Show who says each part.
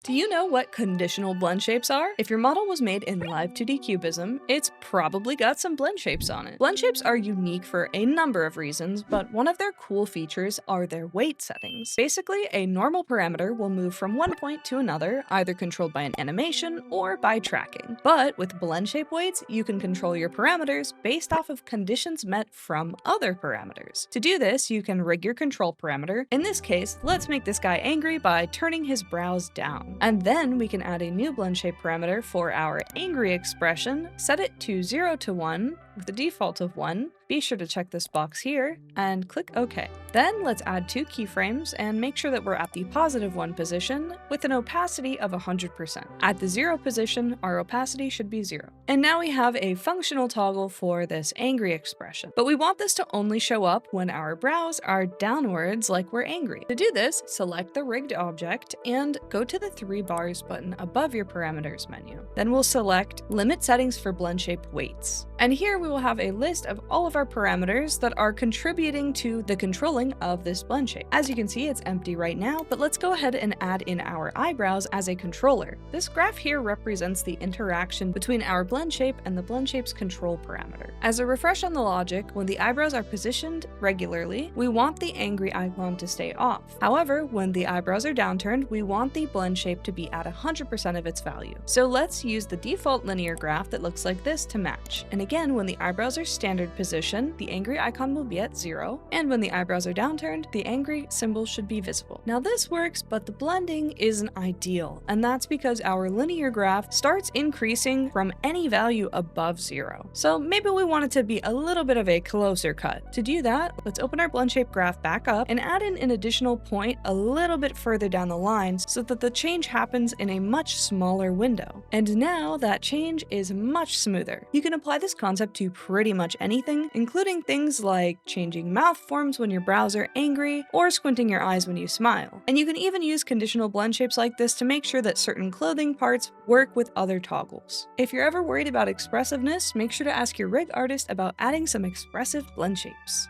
Speaker 1: Do you know what conditional blend shapes are? If your model was made in Live2D Cubism, it's probably got some blend shapes on it. Blend shapes are unique for a number of reasons, but one of their cool features are their weight settings. Basically, a normal parameter will move from one point to another, either controlled by an animation or by tracking. But with blend shape weights, you can control your parameters based off of conditions met from other parameters. To do this, you can rig your control parameter. In this case, let's make this guy angry by turning his brows down. And then we can add a new blend shape parameter for our angry expression, set it to 0 to 1 with a default of 1. Be sure to check this box here and click OK. Then let's add 2 keyframes and make sure that we're at the +1 position with an opacity of 100%. At the 0 position, our opacity should be 0. And now we have a functional toggle for this angry expression. But we want this to only show up when our brows are downwards like we're angry. To do this, select the rigged object and go to the 3 bars button above your parameters menu. Then we'll select Limit Settings for Blend Shape Weights. And here we will have a list of all of our parameters that are contributing to the controlling of this blend shape. As you can see, it's empty right now, but let's go ahead and add in our eyebrows as a controller. This graph here represents the interaction between our blend shape and the blend shape's control parameter. As a refresh on the logic, when the eyebrows are positioned regularly, we want the angry icon to stay off. However, when the eyebrows are downturned, we want the blend shape to be at 100% of its value. So let's use the default linear graph that looks like this to match. And again, when the eyebrows are standard position, the angry icon will be at 0, and when the eyebrows are downturned, the angry symbol should be visible. Now this works, but the blending isn't ideal, and that's because our linear graph starts increasing from any value above 0. So maybe we want it to be a little bit of a closer cut. To do that, let's open our blend shape graph back up and add in an additional point a little bit further down the lines so that the change happens in a much smaller window. And now that change is much smoother. You can apply this concept to pretty much anything, including things like changing mouth forms when your brows are angry or squinting your eyes when you smile. And you can even use conditional blend shapes like this to make sure that certain clothing parts work with other toggles. If you're ever worried about expressiveness, make sure to ask your rig artist about adding some expressive blend shapes.